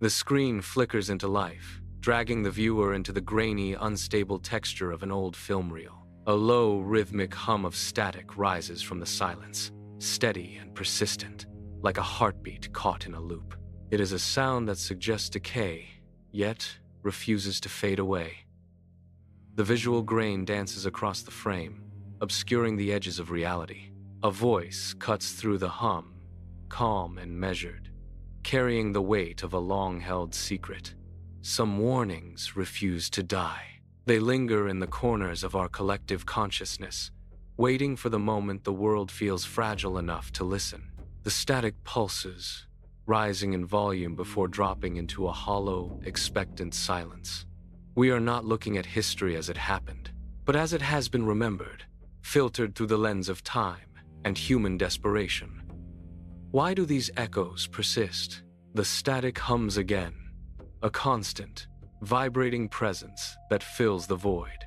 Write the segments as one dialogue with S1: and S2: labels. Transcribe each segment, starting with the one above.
S1: The screen flickers into life, dragging the viewer into the grainy, unstable texture of an old film reel. A low, rhythmic hum of static rises from the silence, steady and persistent, like a heartbeat caught in a loop. It is a sound that suggests decay, yet refuses to fade away. The visual grain dances across the frame, obscuring the edges of reality. A voice cuts through the hum, calm and measured, carrying the weight of a long-held secret. Some warnings refuse to die. They linger in the corners of our collective consciousness, waiting for the moment the world feels fragile enough to listen. The static pulses, rising in volume before dropping into a hollow, expectant silence. We are not looking at history as it happened, but as it has been remembered, filtered through the lens of time and human desperation. Why do these echoes persist? The static hums again, a constant, vibrating presence that fills the void.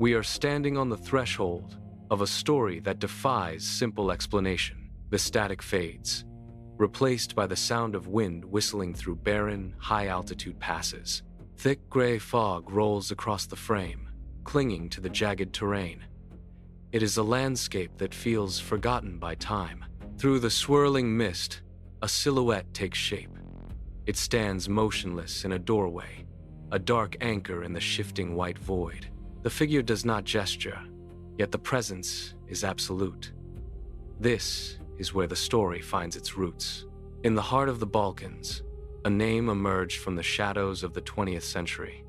S1: We are standing on the threshold of a story that defies simple explanation. The static fades, replaced by the sound of wind whistling through barren, high-altitude passes. Thick gray fog rolls across the frame, clinging to the jagged terrain. It is a landscape that feels forgotten by time. Through the swirling mist, a silhouette takes shape. It stands motionless in a doorway, a dark anchor in the shifting white void. The figure does not gesture, yet the presence is absolute. This is where the story finds its roots. In the heart of the Balkans, a name emerged from the shadows of the 20th century.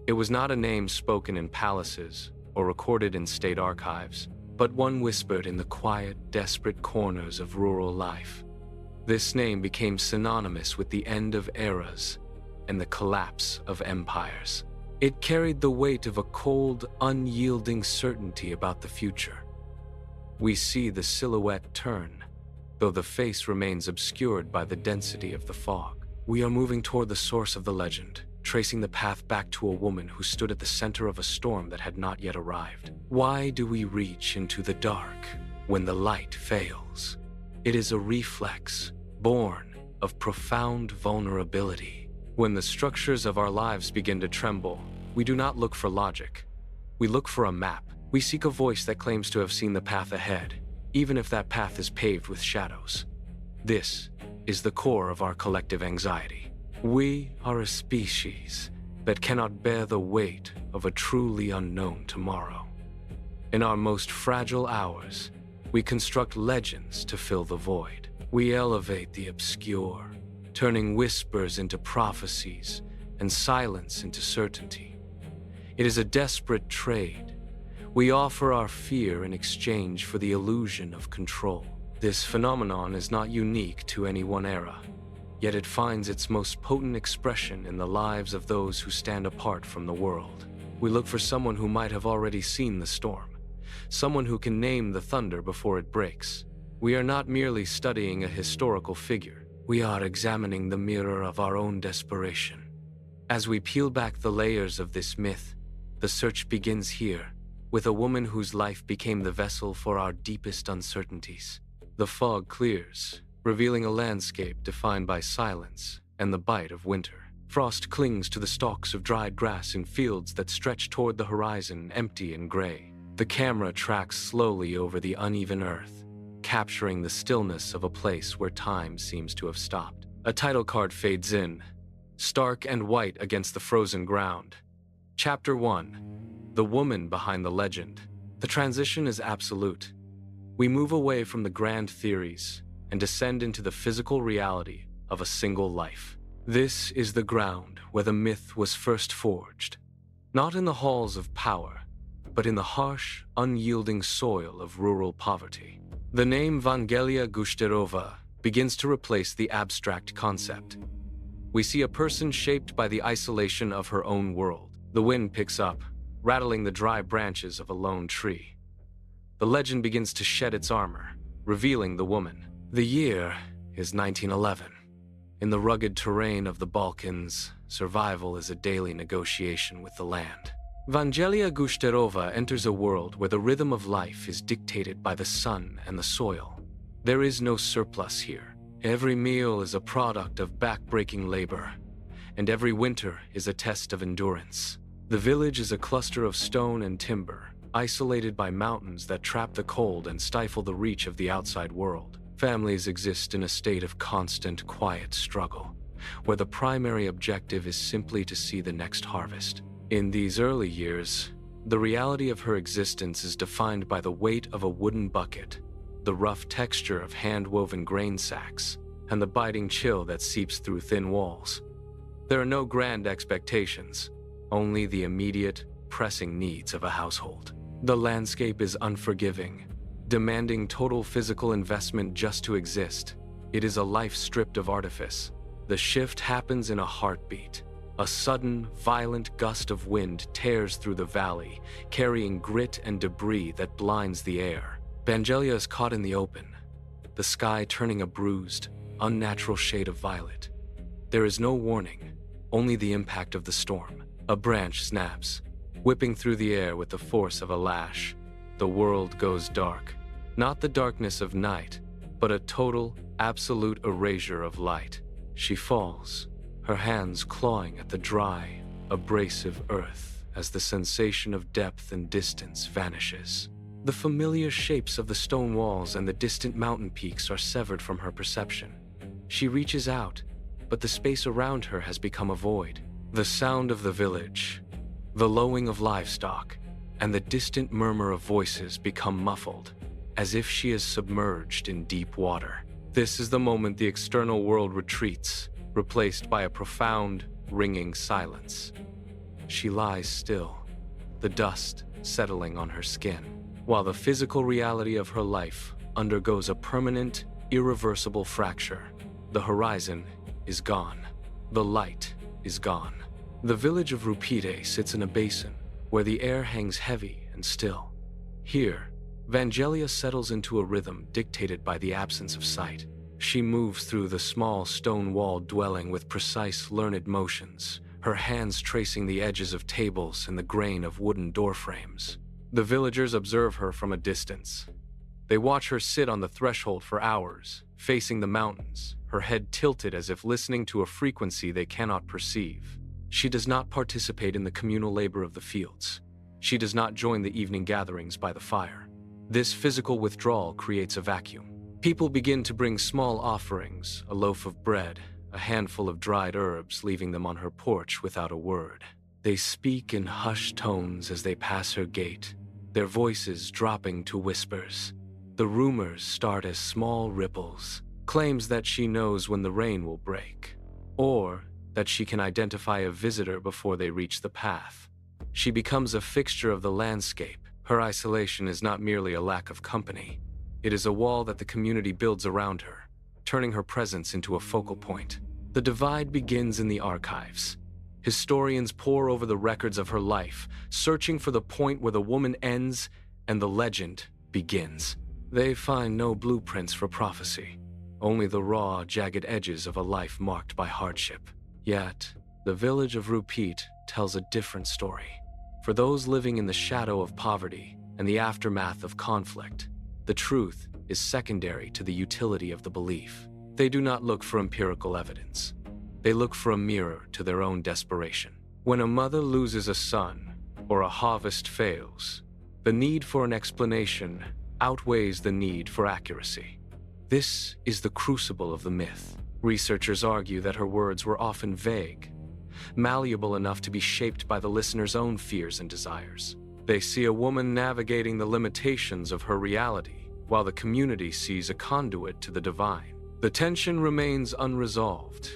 S1: It was not a name spoken in palaces or recorded in state archives, but one whispered in the quiet, desperate corners of rural life. This name became synonymous with the end of eras and the collapse of empires. It carried the weight of a cold, unyielding certainty about the future. We see the silhouette turn, though the face remains obscured by the density of the fog. We are moving toward the source of the legend, tracing the path back to a woman who stood at the center of a storm that had not yet arrived. Why do we reach into the dark when the light fails? It is a reflex, born of profound vulnerability. When the structures of our lives begin to tremble, we do not look for logic. We look for a map. We seek a voice that claims to have seen the path ahead, even if that path is paved with shadows. This is the core of our collective anxiety. We are a species that cannot bear the weight of a truly unknown tomorrow. In our most fragile hours, we construct legends to fill the void. We elevate the obscure, turning whispers into prophecies and silence into certainty. It is a desperate trade. We offer our fear in exchange for the illusion of control. This phenomenon is not unique to any one era, yet it finds its most potent expression in the lives of those who stand apart from the world. We look for someone who might have already seen the storm, someone who can name the thunder before it breaks. We are not merely studying a historical figure. We are examining the mirror of our own desperation. As we peel back the layers of this myth, the search begins here, with a woman whose life became the vessel for our deepest uncertainties. The fog clears, revealing a landscape defined by silence and the bite of winter. Frost clings to the stalks of dried grass in fields that stretch toward the horizon, empty and gray. The camera tracks slowly over the uneven earth, capturing the stillness of a place where time seems to have stopped. A title card fades in, stark and white against the frozen ground. Chapter 1. The woman behind the legend. The transition is absolute. We move away from the grand theories and descend into the physical reality of a single life. This is the ground where the myth was first forged, not in the halls of power, but in the harsh, unyielding soil of rural poverty. The name Vangelia Gushterova begins to replace the abstract concept. We see a person shaped by the isolation of her own world. The wind picks up, rattling the dry branches of a lone tree. The legend begins to shed its armor, revealing the woman. The year is 1911. In the rugged terrain of the Balkans, survival is a daily negotiation with the land. Vangelia Gushterova enters a world where the rhythm of life is dictated by the sun and the soil. There is no surplus here. Every meal is a product of back-breaking labor, and every winter is a test of endurance. The village is a cluster of stone and timber, isolated by mountains that trap the cold and stifle the reach of the outside world. Families exist in a state of constant, quiet struggle, where the primary objective is simply to see the next harvest. In these early years, the reality of her existence is defined by the weight of a wooden bucket, the rough texture of hand-woven grain sacks, and the biting chill that seeps through thin walls. There are no grand expectations, only the immediate, pressing needs of a household. The landscape is unforgiving, demanding total physical investment just to exist. It is a life stripped of artifice. The shift happens in a heartbeat. A sudden, violent gust of wind tears through the valley, carrying grit and debris that blinds the air. Vangelia is caught in the open, the sky turning a bruised, unnatural shade of violet. There is no warning, only the impact of the storm. A branch snaps, whipping through the air with the force of a lash. The world goes dark. Not the darkness of night, but a total, absolute erasure of light. She falls, her hands clawing at the dry, abrasive earth as the sensation of depth and distance vanishes. The familiar shapes of the stone walls and the distant mountain peaks are severed from her perception. She reaches out, but the space around her has become a void. The sound of the village, the lowing of livestock, and the distant murmur of voices become muffled, as if she is submerged in deep water. This is the moment the external world retreats, replaced by a profound, ringing silence. She lies still, the dust settling on her skin, while the physical reality of her life undergoes a permanent, irreversible fracture. The horizon is gone. The light is gone. The village of Rupite sits in a basin where the air hangs heavy and still. Here, Vangelia settles into a rhythm dictated by the absence of sight. She moves through the small stone-walled dwelling with precise, learned motions, her hands tracing the edges of tables and the grain of wooden doorframes. The villagers observe her from a distance. They watch her sit on the threshold for hours, facing the mountains, her head tilted as if listening to a frequency they cannot perceive. She does not participate in the communal labor of the fields. She does not join the evening gatherings by the fire. This physical withdrawal creates a vacuum. People begin to bring small offerings, a loaf of bread, a handful of dried herbs, leaving them on her porch without a word. They speak in hushed tones as they pass her gate, their voices dropping to whispers. The rumors start as small ripples, claims that she knows when the rain will break, or that she can identify a visitor before they reach the path. She becomes a fixture of the landscape. Her isolation is not merely a lack of company. It is a wall that the community builds around her, turning her presence into a focal point. The divide begins in the archives. Historians pore over the records of her life, searching for the point where the woman ends and the legend begins. They find no blueprints for prophecy, only the raw, jagged edges of a life marked by hardship. Yet, the village of Rupite tells a different story. For those living in the shadow of poverty and the aftermath of conflict, the truth is secondary to the utility of the belief. They do not look for empirical evidence. They look for a mirror to their own desperation. When a mother loses a son, or a harvest fails, the need for an explanation outweighs the need for accuracy. This is the crucible of the myth. Researchers argue that her words were often vague, malleable enough to be shaped by the listener's own fears and desires. They see a woman navigating the limitations of her reality, while the community sees a conduit to the divine. The tension remains unresolved.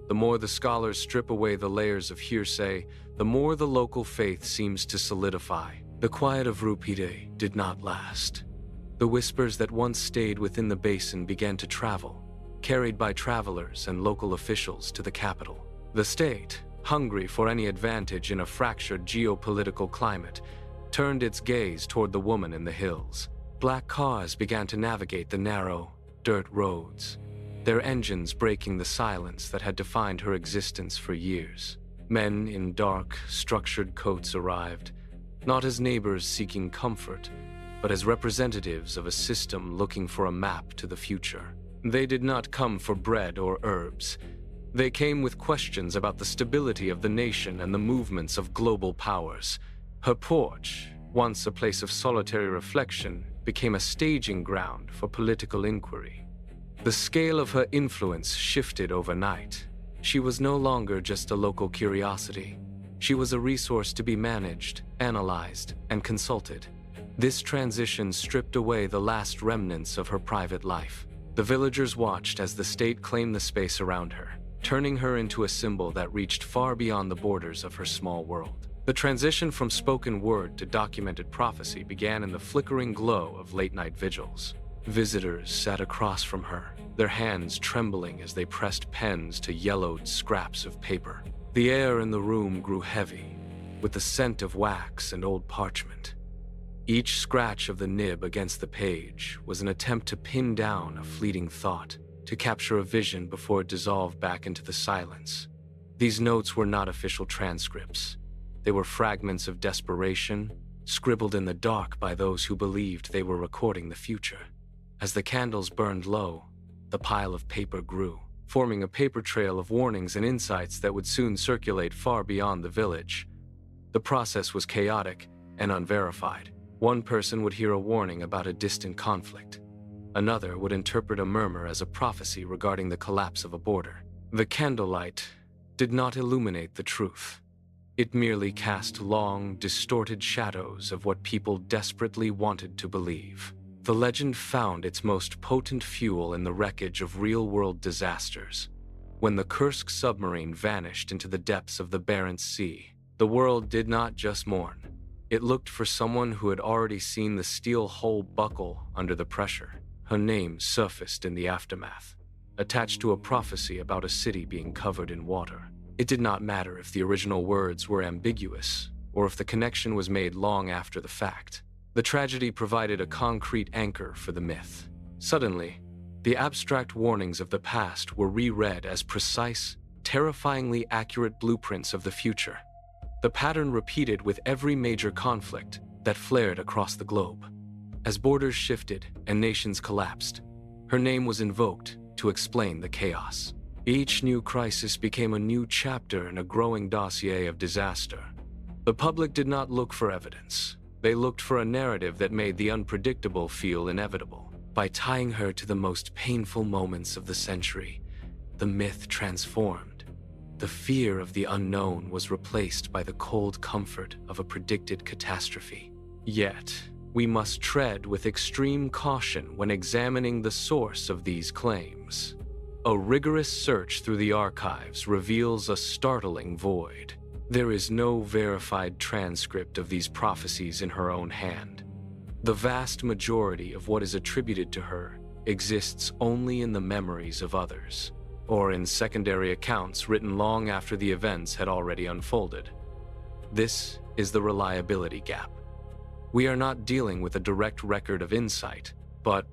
S1: The more the scholars strip away the layers of hearsay, the more the local faith seems to solidify. The quiet of Rupite did not last. The whispers that once stayed within the basin began to travel, carried by travelers and local officials to the capital. The state, hungry for any advantage in a fractured geopolitical climate, turned its gaze toward the woman in the hills. Black cars began to navigate the narrow, dirt roads, their engines breaking the silence that had defined her existence for years. Men in dark, structured coats arrived, not as neighbors seeking comfort, but as representatives of a system looking for a map to the future. They did not come for bread or herbs. They came with questions about the stability of the nation and the movements of global powers. Her porch, once a place of solitary reflection, became a staging ground for political inquiry. The scale of her influence shifted overnight. She was no longer just a local curiosity. She was a resource to be managed, analyzed, and consulted. This transition stripped away the last remnants of her private life. The villagers watched as the state claimed the space around her, turning her into a symbol that reached far beyond the borders of her small world. The transition from spoken word to documented prophecy began in the flickering glow of late-night vigils. Visitors sat across from her, their hands trembling as they pressed pens to yellowed scraps of paper. The air in the room grew heavy, with the scent of wax and old parchment. Each scratch of the nib against the page was an attempt to pin down a fleeting thought, to capture a vision before it dissolved back into the silence. These notes were not official transcripts. They were fragments of desperation, scribbled in the dark by those who believed they were recording the future. As the candles burned low, the pile of paper grew, forming a paper trail of warnings and insights that would soon circulate far beyond the village. The process was chaotic and unverified. One person would hear a warning about a distant conflict. Another would interpret a murmur as a prophecy regarding the collapse of a border. The candlelight did not illuminate the truth. It merely cast long, distorted shadows of what people desperately wanted to believe. The legend found its most potent fuel in the wreckage of real-world disasters. When the Kursk submarine vanished into the depths of the Barents Sea, the world did not just mourn. It looked for someone who had already seen the steel hull buckle under the pressure. Her name surfaced in the aftermath, attached to a prophecy about a city being covered in water. It did not matter if the original words were ambiguous, or if the connection was made long after the fact. The tragedy provided a concrete anchor for the myth. Suddenly, the abstract warnings of the past were reread as precise, terrifyingly accurate blueprints of the future. The pattern repeated with every major conflict that flared across the globe. As borders shifted and nations collapsed, her name was invoked to explain the chaos. Each new crisis became a new chapter in a growing dossier of disaster. The public did not look for evidence. They looked for a narrative that made the unpredictable feel inevitable. By tying her to the most painful moments of the century, the myth transformed. The fear of the unknown was replaced by the cold comfort of a predicted catastrophe. Yet, we must tread with extreme caution when examining the source of these claims. A rigorous search through the archives reveals a startling void. There is no verified transcript of these prophecies in her own hand. The vast majority of what is attributed to her exists only in the memories of others, or in secondary accounts written long after the events had already unfolded. This is the reliability gap. We are not dealing with a direct record of insight, but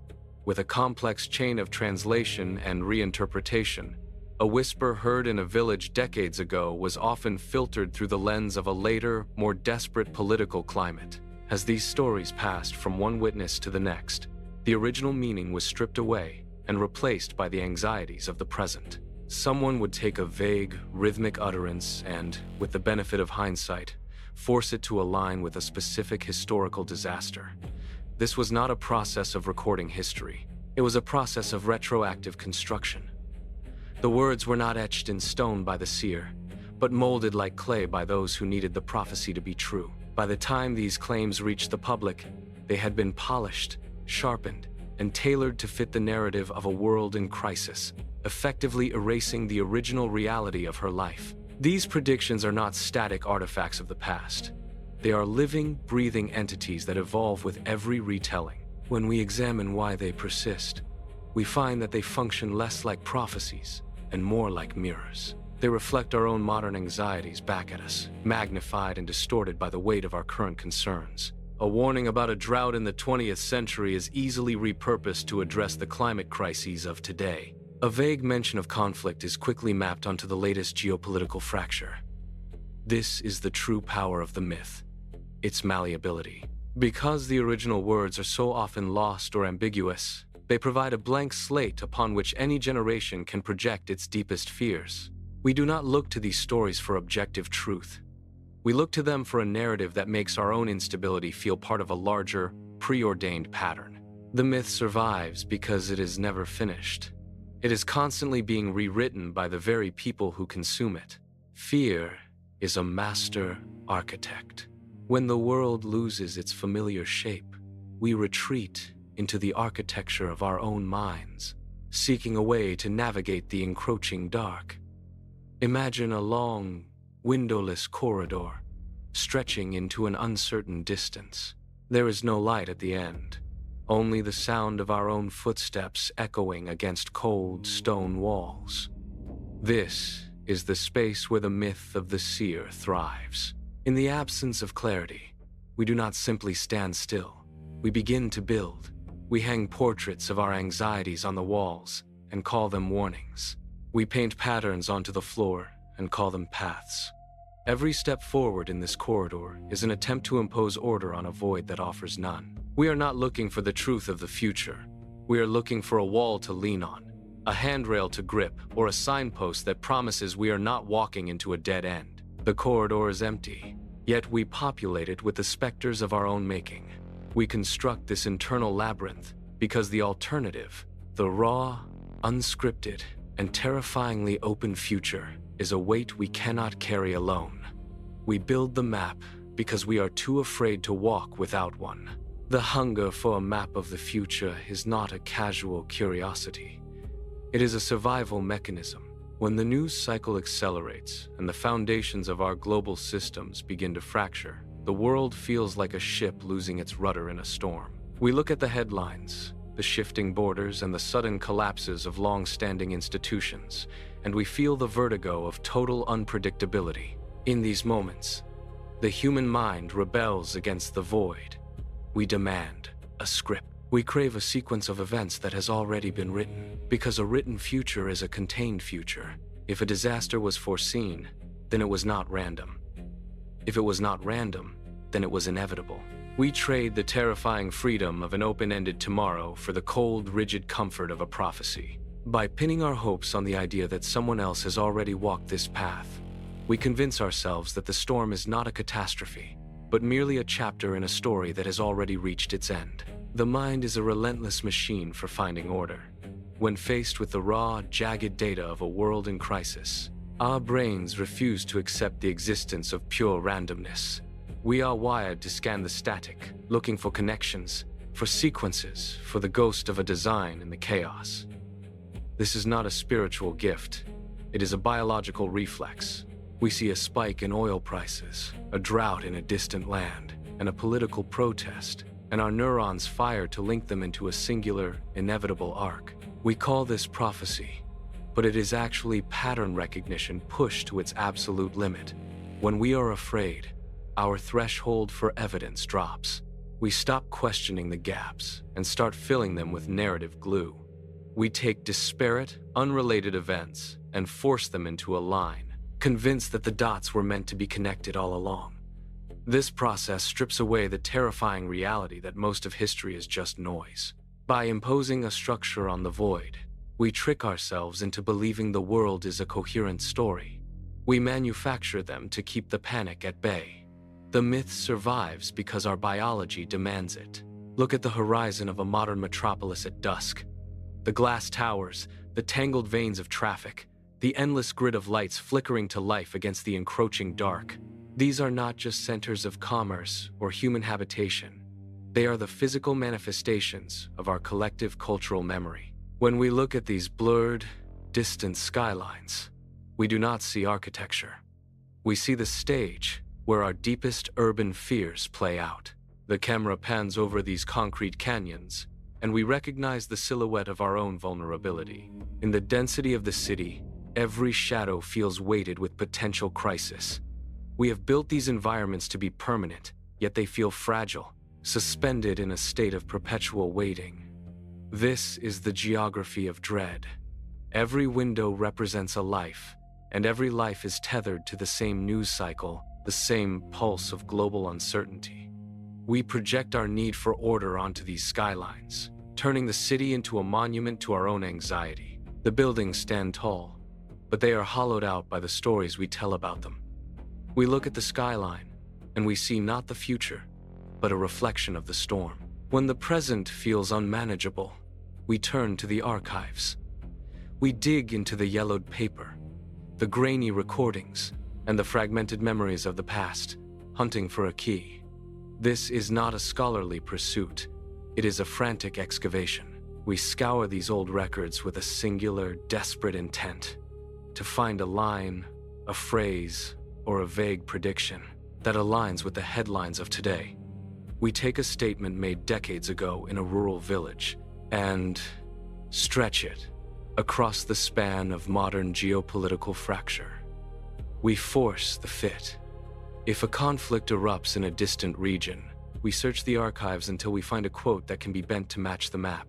S1: with a complex chain of translation and reinterpretation. A whisper heard in a village decades ago was often filtered through the lens of a later, more desperate political climate. As these stories passed from one witness to the next, the original meaning was stripped away and replaced by the anxieties of the present. Someone would take a vague, rhythmic utterance and, with the benefit of hindsight, force it to align with a specific historical disaster. This was not a process of recording history. It was a process of retroactive construction. The words were not etched in stone by the seer, but molded like clay by those who needed the prophecy to be true. By the time these claims reached the public, they had been polished, sharpened, and tailored to fit the narrative of a world in crisis, effectively erasing the original reality of her life. These predictions are not static artifacts of the past. They are living, breathing entities that evolve with every retelling. When we examine why they persist, we find that they function less like prophecies and more like mirrors. They reflect our own modern anxieties back at us, magnified and distorted by the weight of our current concerns. A warning about a drought in the 20th century is easily repurposed to address the climate crises of today. A vague mention of conflict is quickly mapped onto the latest geopolitical fracture. This is the true power of the myth, its malleability. Because the original words are so often lost or ambiguous, They provide a blank slate upon which any generation can project its deepest fears. We do not look to these stories for objective truth. We look to them for a narrative that makes our own instability feel part of a larger, preordained pattern. The myth survives because it is never finished. It is constantly being rewritten by the very people who consume it. Fear is a master architect. When the world loses its familiar shape, we retreat into the architecture of our own minds, seeking a way to navigate the encroaching dark. Imagine a long, windowless corridor, stretching into an uncertain distance. There is no light at the end, only the sound of our own footsteps echoing against cold stone walls. This is the space where the myth of the seer thrives. In the absence of clarity, we do not simply stand still. We begin to build. We hang portraits of our anxieties on the walls and call them warnings. We paint patterns onto the floor and call them paths. Every step forward in this corridor is an attempt to impose order on a void that offers none. We are not looking for the truth of the future. We are looking for a wall to lean on, a handrail to grip, or a signpost that promises we are not walking into a dead end. The corridor is empty, yet we populate it with the specters of our own making. We construct this internal labyrinth because the alternative, the raw, unscripted, and terrifyingly open future, is a weight we cannot carry alone. We build the map because we are too afraid to walk without one. The hunger for a map of the future is not a casual curiosity. It is a survival mechanism. When the news cycle accelerates and the foundations of our global systems begin to fracture, the world feels like a ship losing its rudder in a storm. We look at the headlines, the shifting borders, and the sudden collapses of long-standing institutions, and we feel the vertigo of total unpredictability. In these moments, the human mind rebels against the void. We demand a script. We crave a sequence of events that has already been written, because a written future is a contained future. If a disaster was foreseen, then it was not random. If it was not random, then it was inevitable. We trade the terrifying freedom of an open-ended tomorrow for the cold, rigid comfort of a prophecy. By pinning our hopes on the idea that someone else has already walked this path, we convince ourselves that the storm is not a catastrophe, but merely a chapter in a story that has already reached its end. The mind is a relentless machine for finding order. When faced with the raw, jagged data of a world in crisis, our brains refuse to accept the existence of pure randomness. We are wired to scan the static, looking for connections, for sequences, for the ghost of a design in the chaos. This is not a spiritual gift. It is a biological reflex. We see a spike in oil prices, a drought in a distant land, and a political protest, and our neurons fire to link them into a singular, inevitable arc. We call this prophecy, but it is actually pattern recognition pushed to its absolute limit. When we are afraid, our threshold for evidence drops. We stop questioning the gaps and start filling them with narrative glue. We take disparate, unrelated events and force them into a line, convinced that the dots were meant to be connected all along. This process strips away the terrifying reality that most of history is just noise. By imposing a structure on the void, we trick ourselves into believing the world is a coherent story. We manufacture them to keep the panic at bay. The myth survives because our biology demands it. Look at the horizon of a modern metropolis at dusk. The glass towers, the tangled veins of traffic, the endless grid of lights flickering to life against the encroaching dark. These are not just centers of commerce or human habitation. They are the physical manifestations of our collective cultural memory. When we look at these blurred, distant skylines, we do not see architecture. We see the stage where our deepest urban fears play out. The camera pans over these concrete canyons, and we recognize the silhouette of our own vulnerability. In the density of the city, every shadow feels weighted with potential crisis. We have built these environments to be permanent, yet they feel fragile, suspended in a state of perpetual waiting. This is the geography of dread. Every window represents a life, and every life is tethered to the same news cycle, the same pulse of global uncertainty. We project our need for order onto these skylines. turning the city into a monument to our own anxiety. The buildings stand tall, but they are hollowed out by the stories we tell about them. We look at the skyline, and we see not the future, but a reflection of the storm. When the present feels unmanageable, we turn to the archives. We dig into the yellowed paper, the grainy recordings, and the fragmented memories of the past, hunting for a key. This is not a scholarly pursuit. It is a frantic excavation. We scour these old records with a singular, desperate intent to find a line, a phrase, or a vague prediction that aligns with the headlines of today. We take a statement made decades ago in a rural village and stretch it across the span of modern geopolitical fracture. We force the fit. If a conflict erupts in a distant region, we search the archives until we find a quote that can be bent to match the map.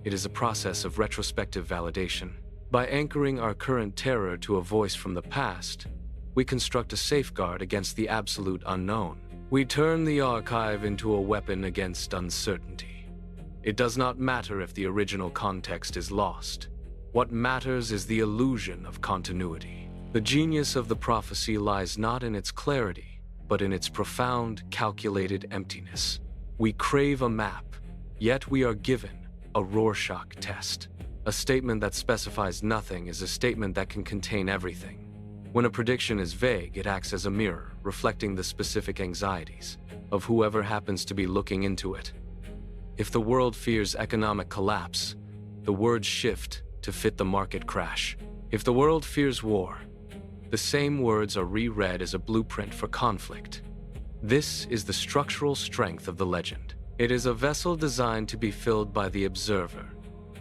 S1: It is a process of retrospective validation. By anchoring our current terror to a voice from the past, we construct a safeguard against the absolute unknown. We turn the archive into a weapon against uncertainty. It does not matter if the original context is lost. What matters is the illusion of continuity. The genius of the prophecy lies not in its clarity, but in its profound, calculated emptiness. We crave a map, yet we are given a Rorschach test. A statement that specifies nothing is a statement that can contain everything. When a prediction is vague, it acts as a mirror, reflecting the specific anxieties of whoever happens to be looking into it. If the world fears economic collapse, the words shift to fit the market crash. If the world fears war, the same words are reread as a blueprint for conflict. This is the structural strength of the legend. It is a vessel designed to be filled by the observer.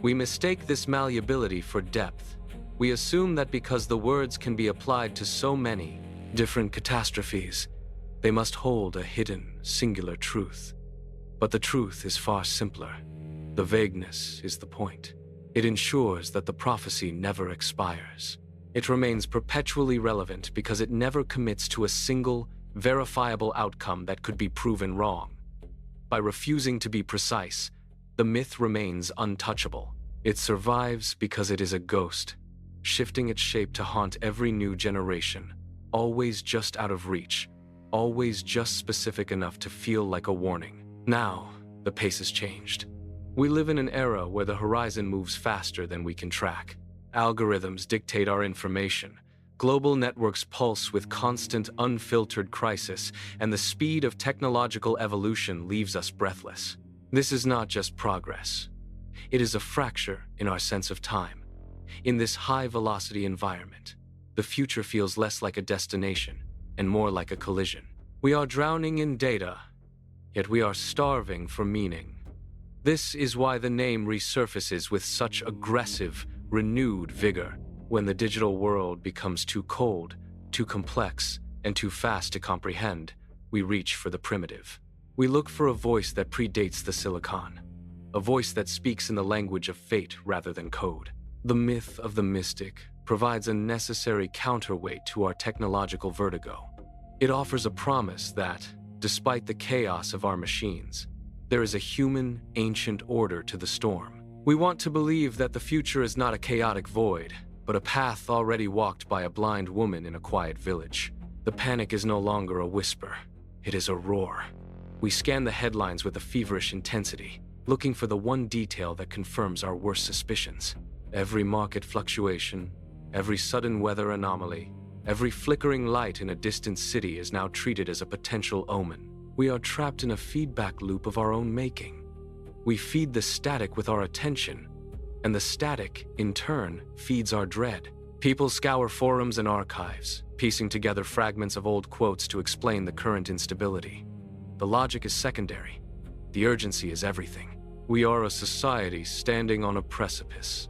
S1: We mistake this malleability for depth. We assume that because the words can be applied to so many different catastrophes, they must hold a hidden, singular truth. But the truth is far simpler. The vagueness is the point. It ensures that the prophecy never expires. It remains perpetually relevant because it never commits to a single, verifiable outcome that could be proven wrong. By refusing to be precise, the myth remains untouchable. It survives because it is a ghost, shifting its shape to haunt every new generation, always just out of reach, always just specific enough to feel like a warning. Now, the pace has changed. We live in an era where the horizon moves faster than we can track. Algorithms dictate our information. Global networks pulse with constant, unfiltered crisis, and the speed of technological evolution leaves us breathless. This is not just progress. It is a fracture in our sense of time. In this high-velocity environment, the future feels less like a destination and more like a collision. We are drowning in data, yet we are starving for meaning. This is why the name resurfaces with such aggressive, renewed vigor. When the digital world becomes too cold, too complex, and too fast to comprehend, we reach for the primitive. We look for a voice that predates the silicon, a voice that speaks in the language of fate rather than code. The myth of the mystic provides a necessary counterweight to our technological vertigo. It offers a promise that, despite the chaos of our machines, there is a human, ancient order to the storm. We want to believe that the future is not a chaotic void, but a path already walked by a blind woman in a quiet village. The panic is no longer a whisper, it is a roar. We scan the headlines with a feverish intensity, looking for the one detail that confirms our worst suspicions. Every market fluctuation, every sudden weather anomaly, every flickering light in a distant city is now treated as a potential omen. We are trapped in a feedback loop of our own making. We feed the static with our attention, and the static, in turn, feeds our dread. People scour forums and archives, piecing together fragments of old quotes to explain the current instability. The logic is secondary. The urgency is everything. We are a society standing on a precipice,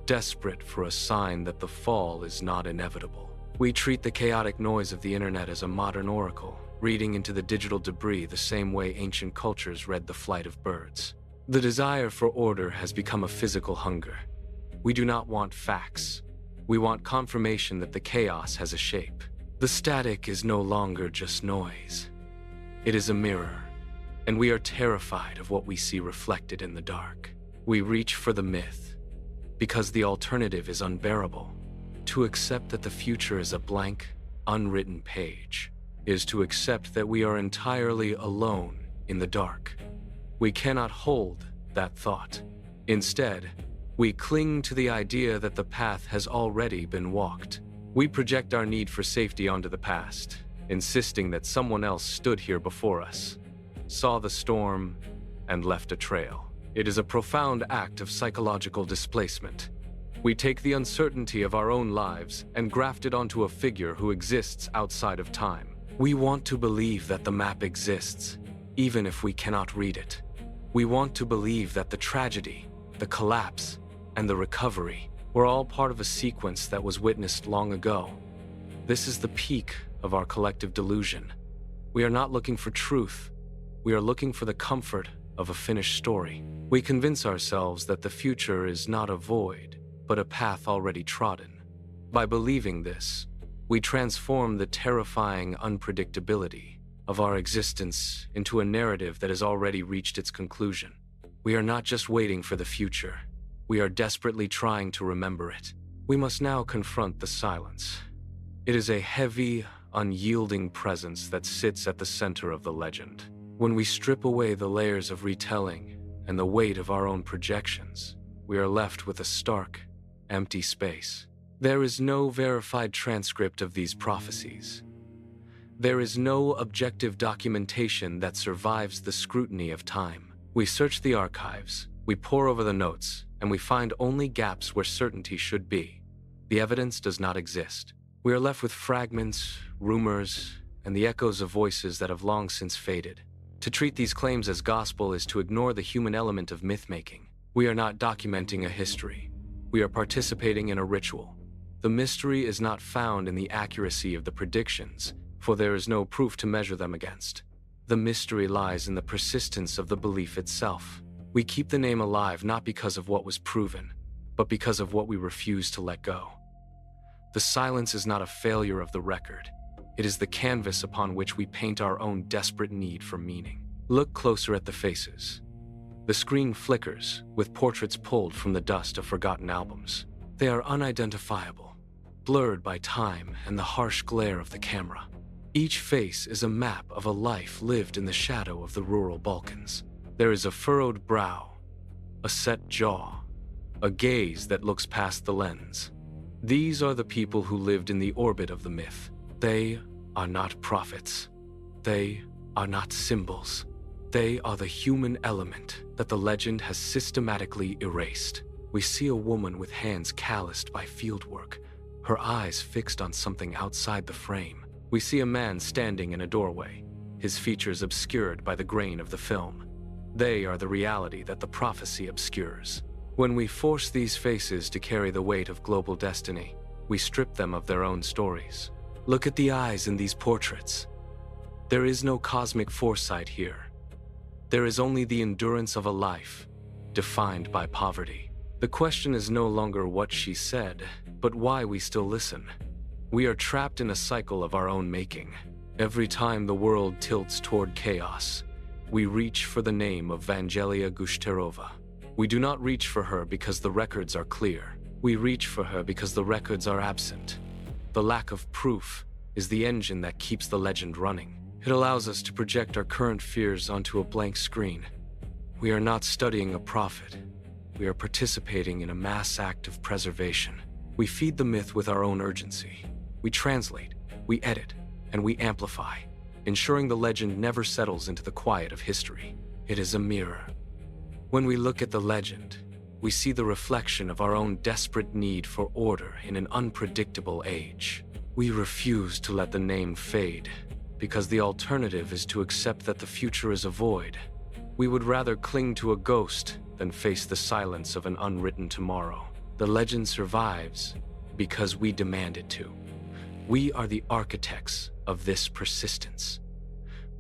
S1: desperate for a sign that the fall is not inevitable. We treat the chaotic noise of the internet as a modern oracle, reading into the digital debris the same way ancient cultures read the flight of birds. The desire for order has become a physical hunger. We do not want facts. We want confirmation that the chaos has a shape. The static is no longer just noise. It is a mirror, and we are terrified of what we see reflected in the dark. We reach for the myth because the alternative is unbearable. To accept that the future is a blank, unwritten page is to accept that we are entirely alone in the dark. We cannot hold that thought. Instead, we cling to the idea that the path has already been walked. We project our need for safety onto the past, insisting that someone else stood here before us, saw the storm, and left a trail. It is a profound act of psychological displacement. We take the uncertainty of our own lives and graft it onto a figure who exists outside of time. We want to believe that the map exists, even if we cannot read it. We want to believe that the tragedy, the collapse, and the recovery were all part of a sequence that was witnessed long ago. This is the peak of our collective delusion. We are not looking for truth. We are looking for the comfort of a finished story. We convince ourselves that the future is not a void, but a path already trodden. By believing this, we transform the terrifying unpredictability of our existence into a narrative that has already reached its conclusion. We are not just waiting for the future. We are desperately trying to remember it. We must now confront the silence. It is a heavy, unyielding presence that sits at the center of the legend. When we strip away the layers of retelling and the weight of our own projections, we are left with a stark, empty space. There is no verified transcript of these prophecies. There is no objective documentation that survives the scrutiny of time. We search the archives, we pore over the notes, and we find only gaps where certainty should be. The evidence does not exist. We are left with fragments, rumors, and the echoes of voices that have long since faded. To treat these claims as gospel is to ignore the human element of myth-making. We are not documenting a history. We are participating in a ritual. The mystery is not found in the accuracy of the predictions, for there is no proof to measure them against. The mystery lies in the persistence of the belief itself. We keep the name alive not because of what was proven, but because of what we refuse to let go. The silence is not a failure of the record. It is the canvas upon which we paint our own desperate need for meaning. Look closer at the faces. The screen flickers, with portraits pulled from the dust of forgotten albums. They are unidentifiable, blurred by time and the harsh glare of the camera. Each face is a map of a life lived in the shadow of the rural Balkans. There is a furrowed brow, a set jaw, a gaze that looks past the lens. These are the people who lived in the orbit of the myth. They are not prophets. They are not symbols. They are the human element that the legend has systematically erased. We see a woman with hands calloused by fieldwork, her eyes fixed on something outside the frame. We see a man standing in a doorway, his features obscured by the grain of the film. They are the reality that the prophecy obscures. When we force these faces to carry the weight of global destiny, we strip them of their own stories. Look at the eyes in these portraits. There is no cosmic foresight here. There is only the endurance of a life, defined by poverty. The question is no longer what she said, but why we still listen. We are trapped in a cycle of our own making. Every time the world tilts toward chaos, we reach for the name of Vangelia Gushterova. We do not reach for her because the records are clear. We reach for her because the records are absent. The lack of proof is the engine that keeps the legend running. It allows us to project our current fears onto a blank screen. We are not studying a prophet. We are participating in a mass act of preservation. We feed the myth with our own urgency. We translate, we edit, and we amplify, ensuring the legend never settles into the quiet of history. It is a mirror. When we look at the legend, we see the reflection of our own desperate need for order in an unpredictable age. We refuse to let the name fade, because the alternative is to accept that the future is a void. We would rather cling to a ghost than face the silence of an unwritten tomorrow. The legend survives because we demand it to. We are the architects of this persistence.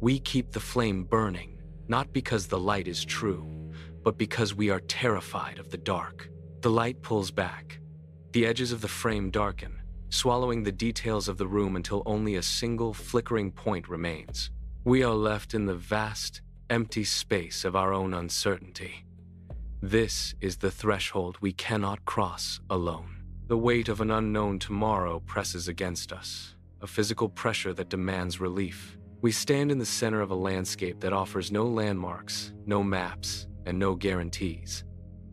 S1: We keep the flame burning, not because the light is true, but because we are terrified of the dark. The light pulls back. The edges of the frame darken, swallowing the details of the room until only a single flickering point remains. We are left in the vast, empty space of our own uncertainty. This is the threshold we cannot cross alone. The weight of an unknown tomorrow presses against us, a physical pressure that demands relief. We stand in the center of a landscape that offers no landmarks, no maps, and no guarantees.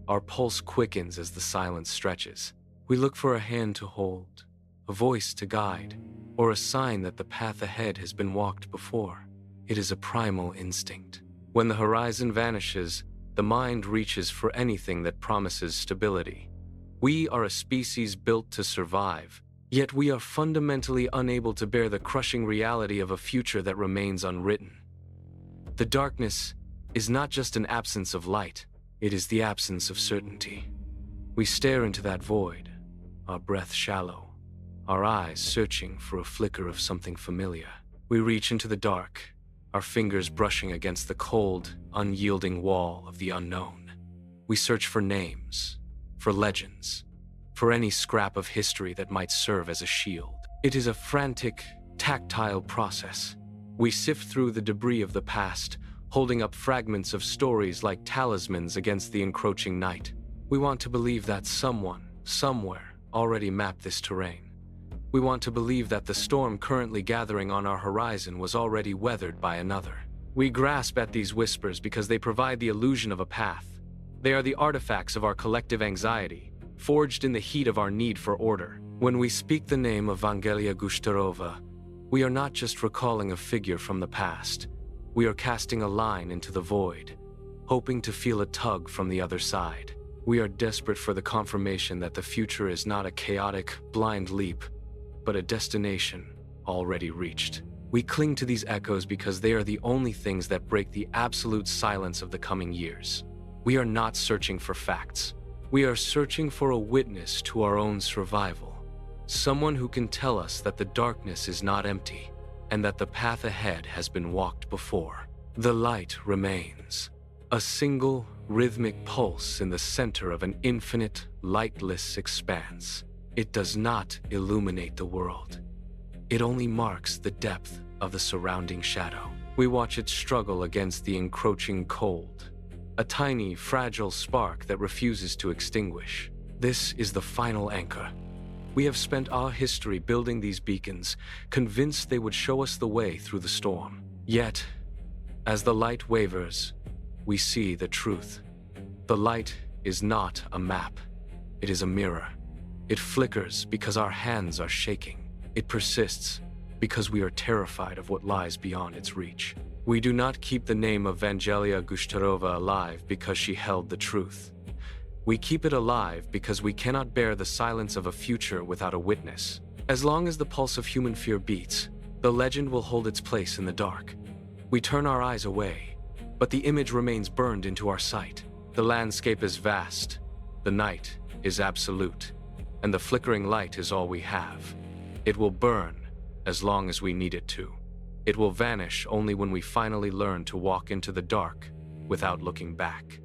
S1: Our pulse quickens as the silence stretches. We look for a hand to hold, a voice to guide, or a sign that the path ahead has been walked before. It is a primal instinct. When the horizon vanishes, the mind reaches for anything that promises stability. We are a species built to survive, yet we are fundamentally unable to bear the crushing reality of a future that remains unwritten. The darkness is not just an absence of light, it is the absence of certainty. We stare into that void, our breath shallow, our eyes searching for a flicker of something familiar. We reach into the dark, our fingers brushing against the cold, unyielding wall of the unknown. We search for names, for legends, for any scrap of history that might serve as a shield. It is a frantic, tactile process. We sift through the debris of the past, holding up fragments of stories like talismans against the encroaching night. We want to believe that someone, somewhere, already mapped this terrain. We want to believe that the storm currently gathering on our horizon was already weathered by another. We grasp at these whispers because they provide the illusion of a path. They are the artifacts of our collective anxiety, forged in the heat of our need for order. When we speak the name of Vangelia Gushtarova, we are not just recalling a figure from the past. We are casting a line into the void, hoping to feel a tug from the other side. We are desperate for the confirmation that the future is not a chaotic, blind leap, but a destination already reached. We cling to these echoes because they are the only things that break the absolute silence of the coming years. We are not searching for facts. We are searching for a witness to our own survival. Someone who can tell us that the darkness is not empty and that the path ahead has been walked before. The light remains, a single rhythmic pulse in the center of an infinite, lightless expanse. It does not illuminate the world. It only marks the depth of the surrounding shadow. We watch it struggle against the encroaching cold, a tiny, fragile spark that refuses to extinguish. This is the final anchor. We have spent our history building these beacons, convinced they would show us the way through the storm. Yet, as the light wavers, we see the truth. The light is not a map. It is a mirror. It flickers because our hands are shaking. It persists because we are terrified of what lies beyond its reach. We do not keep the name of Vangelia Gushtarova alive because she held the truth. We keep it alive because we cannot bear the silence of a future without a witness. As long as the pulse of human fear beats, the legend will hold its place in the dark. We turn our eyes away, but the image remains burned into our sight. The landscape is vast, the night is absolute, and the flickering light is all we have. It will burn as long as we need it to. It will vanish only when we finally learn to walk into the dark without looking back.